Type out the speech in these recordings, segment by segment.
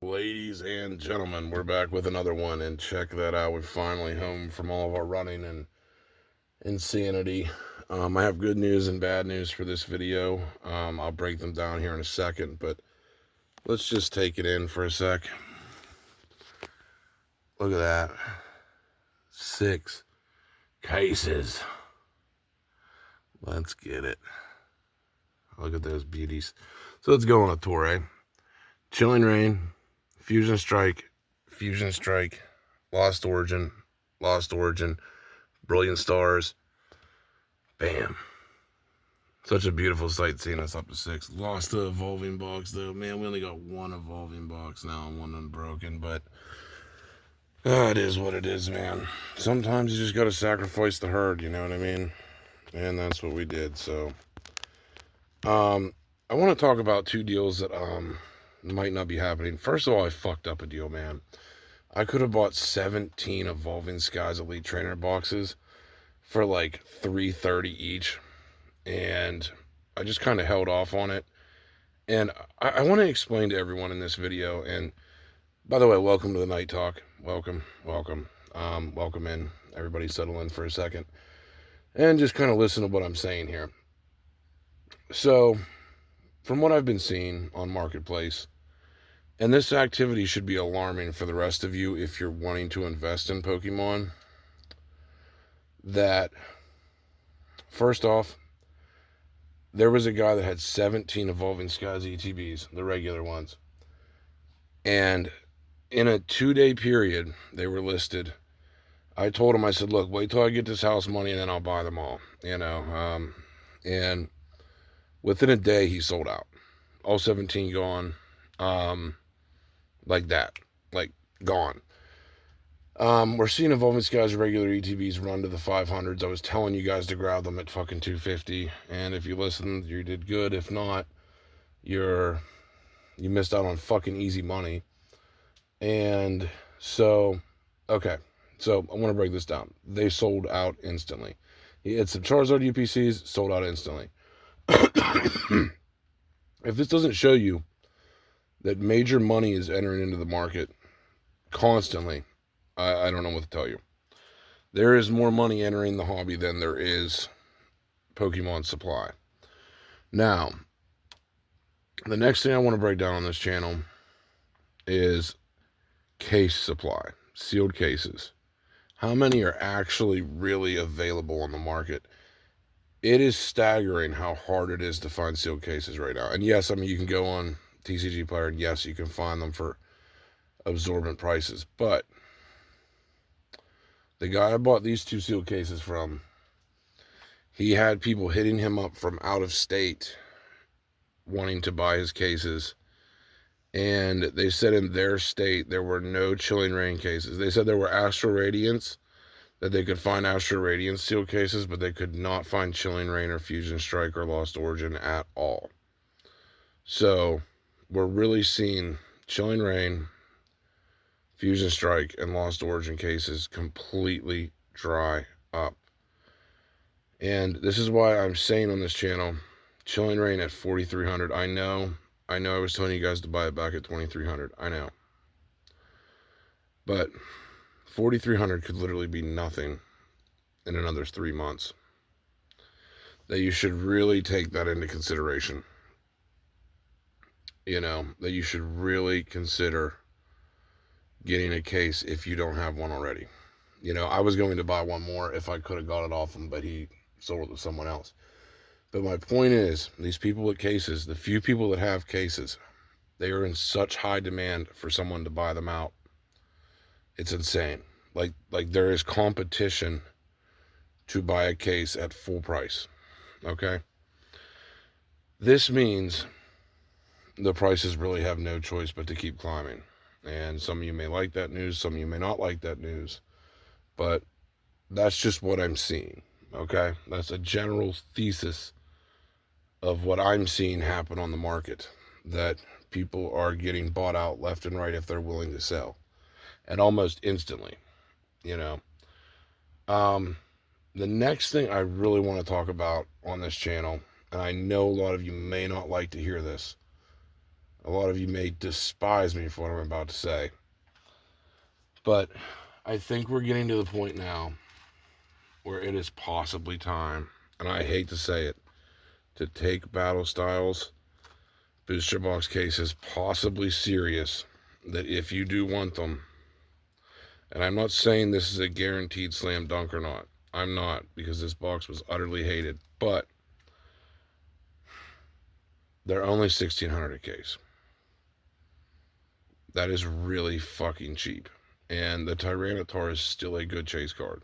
Ladies and gentlemen, we're back with another one, and check that out. We're finally home from all of our running and insanity. I have good news and bad news for this video. I'll break them down here in a second, but let's just take it in for a sec. Look at that. 6 cases. Let's get it. Look at those beauties. So let's go on a tour, eh? Chilling Reign, Fusion Strike, Lost Origin, Brilliant Stars. Bam. Such a beautiful sight seeing us up to 6. Lost the evolving box though. Man, we only got one evolving box now and one unbroken, but it is what it is, man. Sometimes you just gotta sacrifice the herd, you know what I mean? And that's what we did. So I want to talk about 2 deals that might not be happening. First of all, I fucked up a deal, man. I could have bought 17 Evolving Skies Elite Trainer boxes for like $330 each, and I just kind of held off on it. And I want to explain to everyone in this video, and by the way, welcome to the Night Talk. Welcome. Welcome in. Everybody settle in for a second and just kind of listen to what I'm saying here. So, from what I've been seeing on Marketplace, and this activity should be alarming for the rest of you if you're wanting to invest in Pokemon, that first off, there was a guy that had 17 Evolving Skies ETBs, the regular ones. And in a 2-day period, they were listed. I told him, I said, look, wait till I get this house money and then I'll buy them all, you know. And within a day, he sold out. All 17 gone. Like that. Like, gone. We're seeing Evolving Skies regular ETBs run to the 500s. I was telling you guys to grab them at fucking 250. And if you listened, you did good. If not, you missed out on fucking easy money. And so, okay. So I want to break this down. They sold out instantly. He had some Charizard UPCs, sold out instantly. If this doesn't show you that major money is entering into the market constantly, I don't know what to tell you. There is more money entering the hobby than there is Pokemon supply. Now, the next thing I want to break down on this channel is case supply, sealed cases. How many are actually really available on the market? It is staggering how hard it is to find sealed cases right now. And yes, I mean, you can go on TCG Player, and yes, you can find them for absorbent prices. But the guy I bought these 2 sealed cases from, he had people hitting him up from out of state wanting to buy his cases. And they said in their state there were no Chilling Reign cases. They said there were Astral Radiance, that they could find Astral Radiance sealed cases, but they could not find Chilling Reign or Fusion Strike or Lost Origin at all. So we're really seeing Chilling Reign, Fusion Strike, and Lost Origin cases completely dry up. And this is why I'm saying on this channel, Chilling Reign at 4,300. I know I was telling you guys to buy it back at 2,300. I know. But 4,300 could literally be nothing in another 3 months. That you should really take that into consideration. You know, that you should really consider getting a case if you don't have one already. You know, I was going to buy one more if I could have got it off him, but he sold it to someone else. But my point is, these people with cases, the few people that have cases, they are in such high demand for someone to buy them out. It's insane. Like there is competition to buy a case at full price. Okay? This means the prices really have no choice but to keep climbing. And some of you may like that news, some of you may not like that news. But that's just what I'm seeing. Okay? That's a general thesis of what I'm seeing happen on the market, that people are getting bought out left and right if they're willing to sell, and almost instantly, you know. The next thing I really want to talk about on this channel, and I know a lot of you may not like to hear this, A lot of you may despise me for what I'm about to say. But I think we're getting to the point now where it is possibly time, and I hate to say it, to take Battle Styles booster box cases possibly serious. That if you do want them, and I'm not saying this is a guaranteed slam dunk or not, I'm not, because this box was utterly hated, but they're only $1,600 a case. That is really fucking cheap. And the Tyranitar is still a good chase card.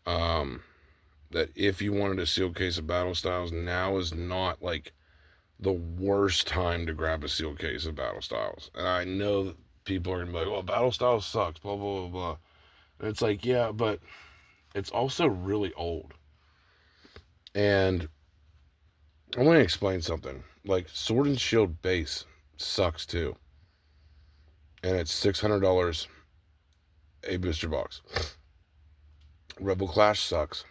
That if you wanted a sealed case of Battle Styles, now is not like the worst time to grab a sealed case of Battle Styles. And I know that people are gonna be like, "Well, Battle Styles sucks," blah blah blah blah. And it's like, yeah, but it's also really old. And I want to explain something. Like Sword and Shield base sucks too, and it's $600 a booster box. Rebel Clash sucks,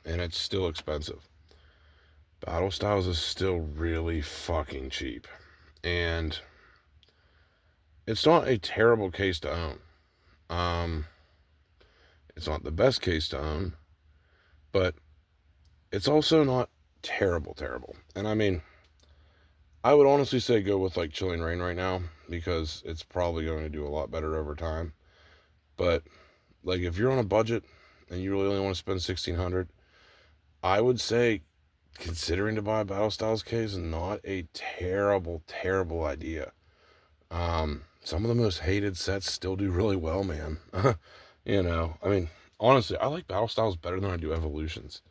and it's still expensive. Battle Styles is still really fucking cheap, and it's not a terrible case to own. It's not the best case to own, but it's also not terrible. And I mean, I would honestly say go with like Chilling Reign right now because it's probably going to do a lot better over time. But like if you're on a budget and you really only want to spend $1,600, I would say considering to buy a Battle Styles case is not a terrible idea. Some of the most hated sets still do really well, man. You know, I mean, honestly, I like Battle Styles better than I do Evolutions,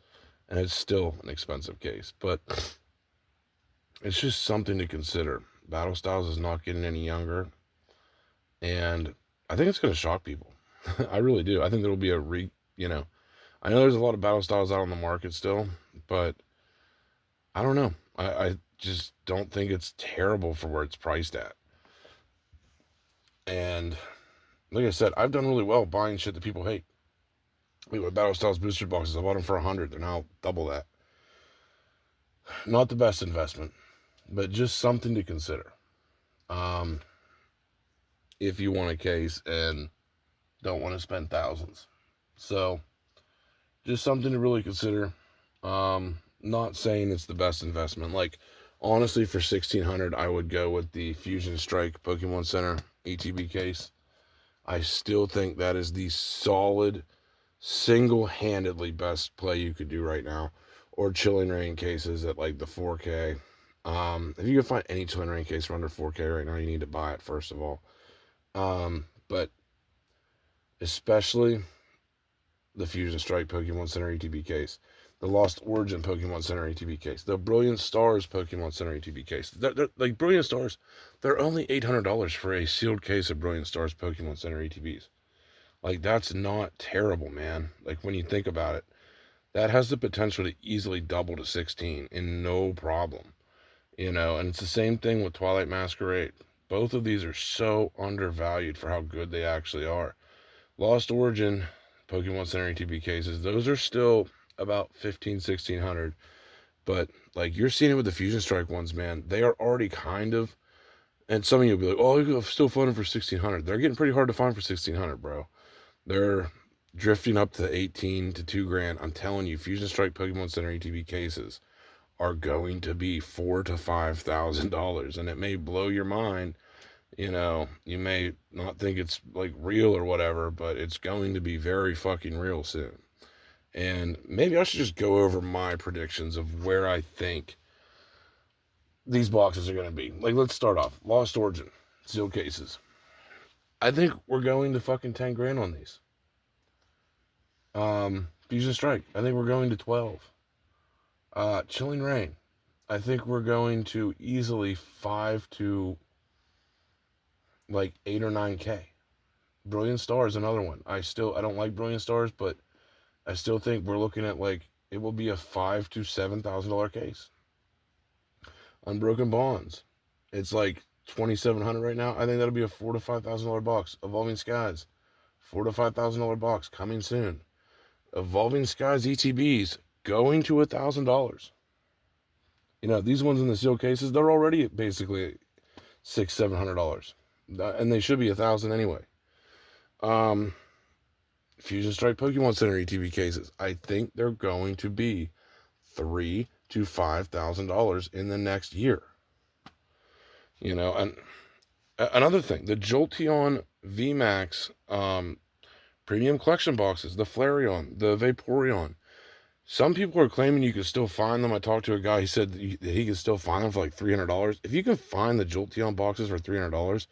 and it's still an expensive case, but it's just something to consider. Battle Styles is not getting any younger, and I think it's going to shock people. I really do. I think there'll be I know there's a lot of Battle Styles out on the market still, but I don't know. I just don't think it's terrible for where it's priced at. And like I said, I've done really well buying shit that people hate. With Battle Styles booster boxes, I bought them for $100. They're now double that. Not the best investment, but just something to consider. If you want a case and don't want to spend thousands. So, just something to really consider. Not saying it's the best investment. Like, honestly, for $1,600, I would go with the Fusion Strike Pokemon Center ETB case. I still think that is the solid, single-handedly best play you could do right now. Or Chilling Reign cases at like the 4K. If you can find any Chilling Reign case for under 4K right now, you need to buy it first of all. But especially the Fusion Strike Pokemon Center ETB case, the Lost Origin Pokemon Center ETB case, the Brilliant Stars Pokemon Center ETB case. They're like Brilliant Stars, they're only $800 for a sealed case of Brilliant Stars Pokemon Center ETBs. Like, that's not terrible, man. Like, when you think about it, that has the potential to easily double to 16 in no problem. You know, and it's the same thing with Twilight Masquerade. Both of these are so undervalued for how good they actually are. Lost Origin Pokemon Center ETB cases, those are still about $1,500-$1,600. But like you're seeing it with the Fusion Strike ones, man, they are already kind of. And some of you will be like, "Oh, you can still find them for $1,600." They're getting pretty hard to find for $1,600, bro. They're drifting up to 18 to $2,000. I'm telling you, Fusion Strike Pokemon Center ETB cases are going to be $4,000 to $5,000, and it may blow your mind. You know, you may not think it's like real or whatever, but it's going to be very fucking real soon. And maybe I should just go over my predictions of where I think these boxes are going to be. Like, let's start off. Lost Origin, sealed cases. I think we're going to fucking $10,000 on these. Fusion Strike, I think we're going to 12. Chilling Reign, I think we're going to easily 5 to like 8 or 9K. Brilliant Stars, another one. I don't like Brilliant Stars, but I still think we're looking at like it will be a $5,000 to $7,000 case. Unbroken Bonds, it's like $2,700 right now. I think that'll be a $4,000 to $5,000 box. Evolving Skies, $4,000 to $5,000 box coming soon. Evolving Skies ETBs going to $1,000. You know, these ones in the seal cases, they're already basically $700, and they should be 1,000 anyway. Fusion Strike Pokemon Center ETB cases, I think they're going to be $3,000 to $5,000 in the next year. And another thing, the Jolteon VMAX premium collection boxes, the Flareon, the Vaporeon. Some people are claiming you can still find them. I talked to a guy, he said that he can still find them for like $300. If you can find the Jolteon boxes for $300,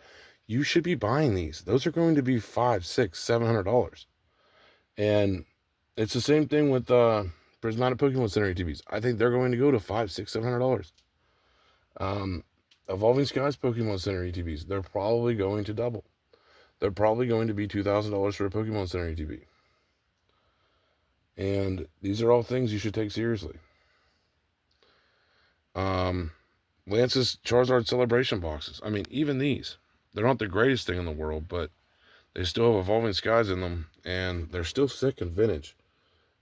you should be buying these. Those are going to be $500, $600, $700. And it's the same thing with Prismatic Pokemon Center ATVs. I think they're going to go to $500, $600, $700. Evolving Skies Pokemon Center ATVs, they're probably going to double. They're probably going to be $2,000 for a Pokemon Center ATV. And these are all things you should take seriously. Lance's Charizard Celebration boxes. I mean, even these, they're not the greatest thing in the world, but they still have Evolving Skies in them, and they're still sick and vintage.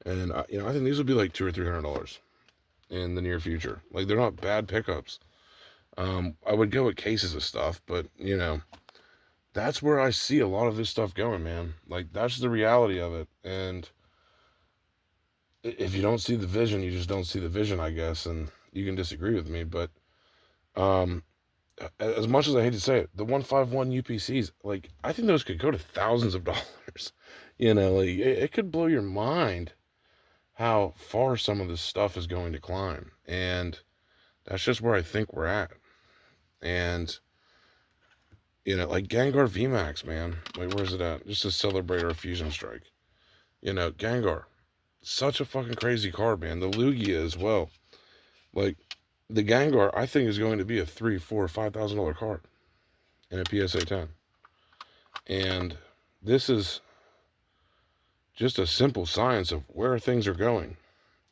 And I think these will be like $200 or $300 in the near future. Like, they're not bad pickups. I would go with cases of stuff, but that's where I see a lot of this stuff going, man. Like, that's the reality of it. And if you don't see the vision, you just don't see the vision, I guess. And you can disagree with me, but as much as I hate to say it, the 151 UPCs, like, I think those could go to thousands of dollars. Like, it could blow your mind how far some of this stuff is going to climb. And that's just where I think we're at. And like Gengar VMAX, man. Like, where's it at? Just to celebrate our Fusion Strike. Gengar. Such a fucking crazy card, man. The Lugia as well. Like, the Gengar, I think, is going to be a $3,000, $4,000, $5,000 card in a PSA 10. And this is just a simple science of where things are going.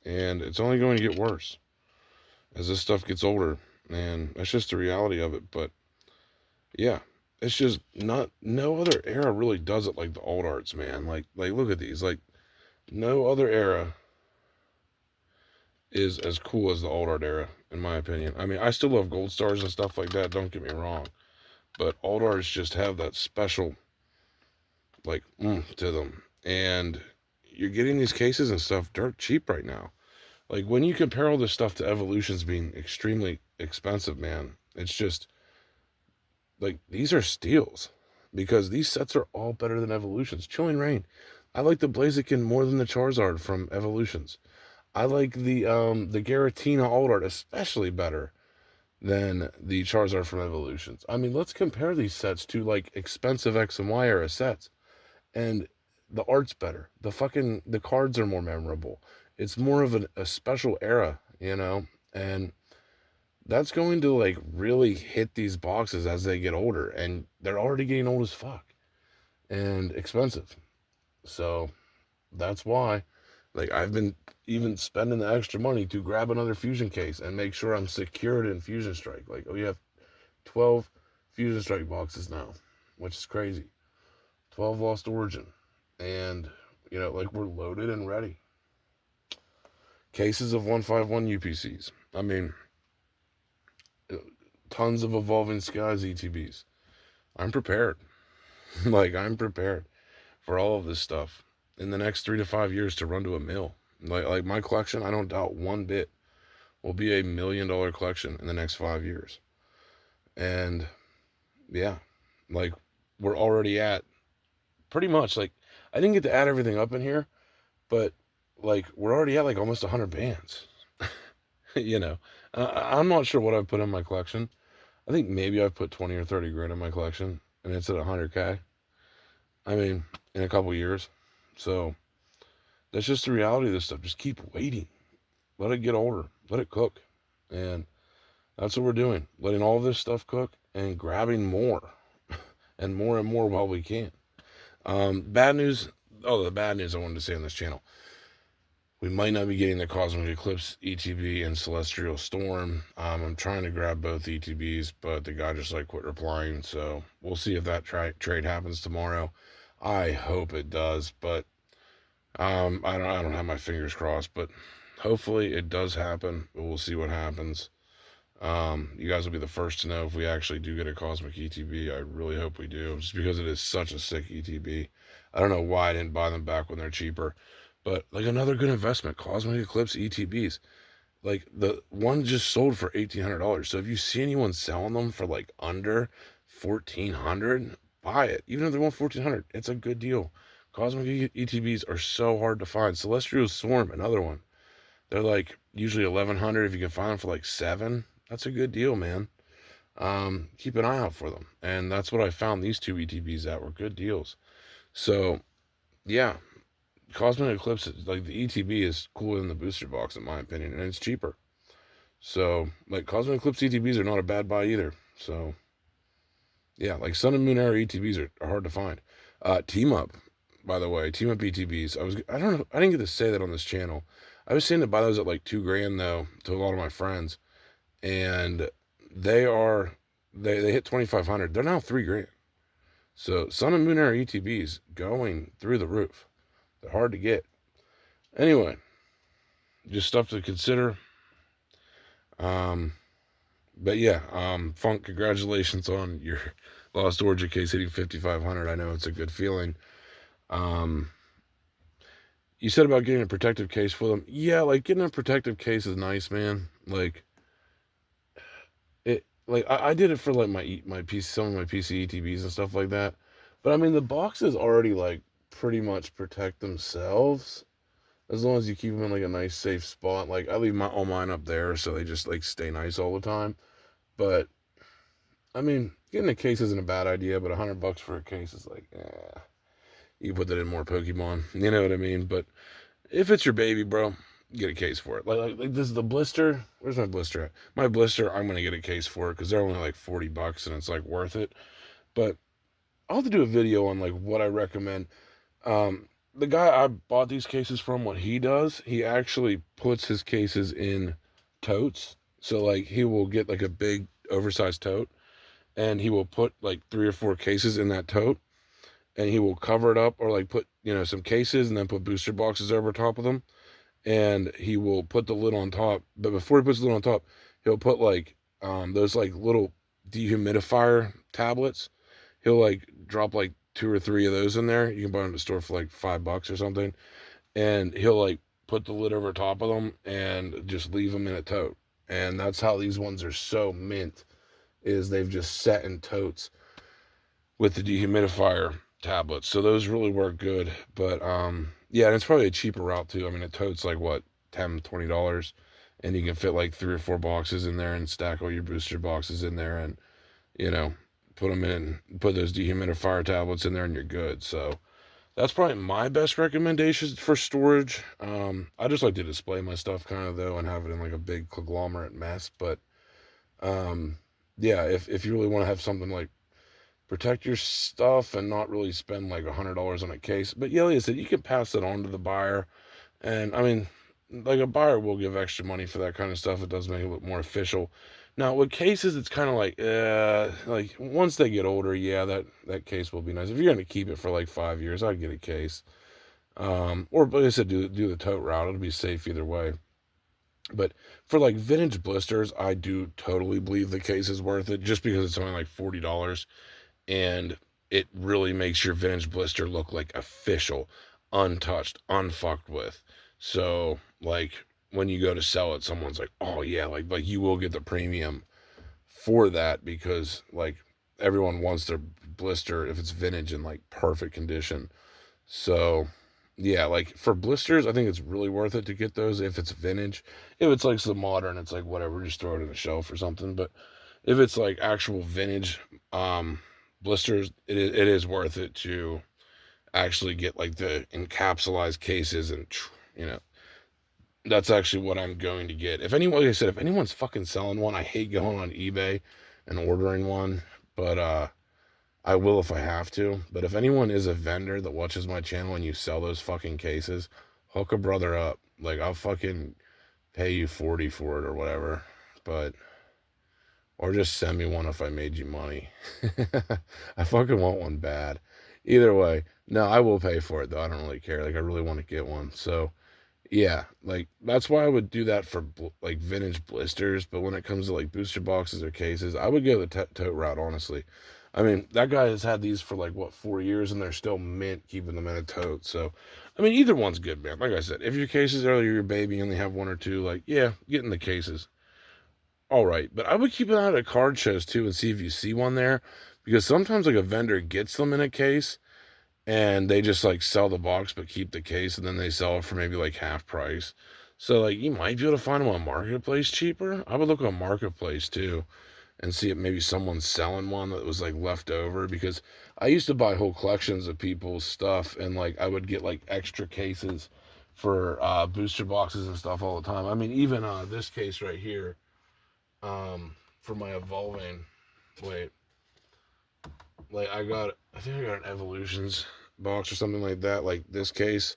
And it's only going to get worse as this stuff gets older. And that's just the reality of it. But, yeah. It's just no other era really does it like the old arts, man. Like look at these. Like, no other era is as cool as the old art era, in my opinion. I mean, I still love Gold Stars and stuff like that, don't get me wrong. But old arts just have that special, like, to them. And you're getting these cases and stuff dirt cheap right now. Like, when you compare all this stuff to Evolutions being extremely expensive, man, it's just, like, these are steals. Because these sets are all better than Evolutions. Chilling Reign. I like the Blaziken more than the Charizard from Evolutions. I like the Giratina Old Art especially better than the Charizard from Evolutions. I mean, let's compare these sets to, like, expensive X and Y era sets. And the art's better. The cards are more memorable. It's more of a special era, And that's going to, like, really hit these boxes as they get older. And they're already getting old as fuck. And expensive. So that's why, like, I've been even spending the extra money to grab another Fusion case and make sure I'm secured in Fusion Strike. Like, we have 12 Fusion Strike boxes now, which is crazy. 12 Lost Origin. And, like, we're loaded and ready. Cases of 151 UPCs. I mean, tons of Evolving Skies ETBs. I'm prepared. Like, I'm prepared for all of this stuff in the next 3 to 5 years to run to a mill. Like my collection, I don't doubt one bit, will be a $1 million collection in the next 5 years. And yeah, like, we're already at pretty much, like, I didn't get to add everything up in here, but, like, we're already at, like, almost 100 bands. I'm not sure what I've put in my collection. I think maybe I've put 20 or 30 grand in my collection, and it's at 100K. I mean, in a couple years. So that's just the reality of this stuff. Just keep waiting. Let it get older. Let it cook. And that's what we're doing. Letting all this stuff cook and grabbing more and more while we can. Bad news. Oh, the bad news I wanted to say on this channel. We might not be getting the Cosmic Eclipse ETB and Celestial Storm. I'm trying to grab both ETBs, but the guy just, like, quit replying. So we'll see if that trade happens tomorrow. I hope it does, but I don't have my fingers crossed. But hopefully it does happen. But we'll see what happens. You guys will be the first to know if we actually do get a Cosmic ETB. I really hope we do, just because it is such a sick ETB. I don't know why I didn't buy them back when they're cheaper, but like another good investment, Cosmic Eclipse ETBs. Like the one just sold for $1,800. So if you see anyone selling them for like under 1,400, buy it. Even if they want 1,400, it's a good deal. Cosmic ETBs are so hard to find. Celestial Swarm, another one. They're like usually 1,100. If you can find them for like $7, that's a good deal, man. Keep an eye out for them. And that's what I found these two ETBs at were good deals. So yeah, Cosmic Eclipse, like the ETB is cooler than the booster box in my opinion, and it's cheaper. So like Cosmic Eclipse ETBs are not a bad buy either. So yeah, like Sun and Moon Era ETBs are hard to find. Team Up, by the way, Team Up ETBs. I don't know, I didn't get to say that on this channel. I was saying to buy those at like $2,000 though to a lot of my friends, and they hit 2,500. They're now $3,000. So Sun and Moon Era ETBs going through the roof. They're hard to get. Anyway, just stuff to consider. But yeah, Funk, congratulations on your Lost Origin case hitting 5,500. I know it's a good feeling. You said about getting a protective case for them. Yeah, like getting a protective case is nice, man. Like it, like I did it for like my PC, some of my PC ETBs and stuff like that. But I mean, the boxes already like pretty much protect themselves as long as you keep them in like a nice safe spot. Like I leave all mine up there so they just like stay nice all the time. But I mean, getting a case isn't a bad idea, but $100 for a case is like, you put that in more Pokemon. You know what I mean? But if it's your baby, bro, get a case for it. Like this is the blister. Where's my blister at? My blister, I'm gonna get a case for it because they're only like $40 and it's like worth it. But I'll have to do a video on like what I recommend. The guy I bought these cases from, what he does, he actually puts his cases in totes. So like he will get like a big oversized tote and he will put like 3 or 4 cases in that tote and he will cover it up or like put, some cases and then put booster boxes over top of them. And he will put the lid on top. But before he puts the lid on top, he'll put like those like little dehumidifier tablets. He'll like drop like 2 or 3 of those in there. You can buy them at the store for like $5 or something. And he'll like put the lid over top of them and just leave them in a tote. And that's how these ones are so mint, is they've just set in totes with the dehumidifier tablets. So those really work good. But yeah, and it's probably a cheaper route too. I mean, a tote's like what, $10-$20, and you can fit like 3 or 4 boxes in there and stack all your booster boxes in there, and put them in, put those dehumidifier tablets in there, and you're good. So that's probably my best recommendations for storage. I just like to display my stuff kind of though and have it in like a big conglomerate mess. But yeah, if you really want to have something like protect your stuff and not really spend like $100 on a case. But yeah, like I said, you can pass it on to the buyer. And I mean, like a buyer will give extra money for that kind of stuff. It does make it look more official. Now with cases, it's kind of like once they get older, yeah, that case will be nice. If you're going to keep it for like 5 years, I'd get a case. Or like I said, do the tote route. It'll be safe either way. But for like vintage blisters, I do totally believe the case is worth it just because it's only like $40. And it really makes your vintage blister look like official, untouched, unfucked with. So like when you go to sell it, someone's like, oh yeah, like you will get the premium for that, because like everyone wants their blister if it's vintage in like perfect condition. So yeah, like for blisters, I think it's really worth it to get those if it's vintage. If it's like some modern, it's like whatever, just throw it in a shelf or something. But if it's like actual vintage blisters, it is worth it to actually get like the encapsulized cases, and that's actually what I'm going to get. If anyone, like I said, if anyone's fucking selling one, I hate going on eBay and ordering one, but I will if I have to. But if anyone is a vendor that watches my channel and you sell those fucking cases, hook a brother up. Like I'll fucking pay you 40 for it or whatever. But or just send me one if I made you money. I fucking want one bad. Either way, no, I will pay for it though. I don't really care. Like I really want to get one. So Yeah, like that's why I would do that for like vintage blisters. But when it comes to like booster boxes or cases, I would go the tote route. Honestly, I mean that guy has had these for like what 4 years, and they're still mint, keeping them in a tote. So, I mean either one's good, man. Like I said, if your cases are your baby and only have one or two, like yeah, get in the cases. All right, but I would keep an eye at card shows too and see if you see one there, because sometimes like a vendor gets them in a case and they just like sell the box but keep the case, and then they sell it for maybe like half price. So like you might be able to find them on Marketplace cheaper. I would look on Marketplace too and see if maybe someone's selling one that was like left over, because I used to buy whole collections of people's stuff, and like I would get like extra cases for booster boxes and stuff all the time. I mean even this case right here, for my evolving, wait, like I think I got an Evolutions box or something like that, like this case.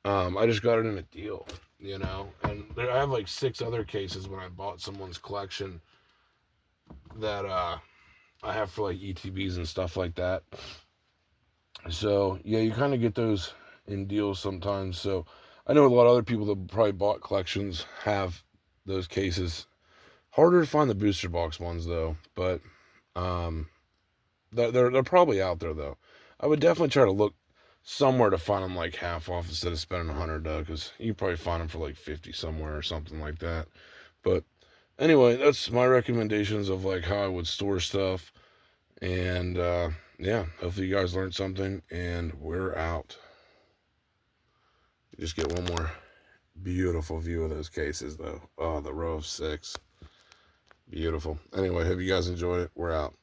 I just got it in a deal, and I have like 6 other cases when I bought someone's collection that I have for like ETBs and stuff like that. So yeah, you kind of get those in deals sometimes. So I know a lot of other people that probably bought collections have those cases. Harder to find the booster box ones though, but um, they're probably out there though. I would definitely try to look somewhere to find them like half off instead of spending 100 though, because you probably find them for like 50 somewhere or something like that. But anyway, that's my recommendations of like how I would store stuff. And yeah, hopefully you guys learned something. And we're out. You just get one more beautiful view of those cases though. Oh, the row of 6. Beautiful. Anyway, hope you guys enjoyed it. We're out.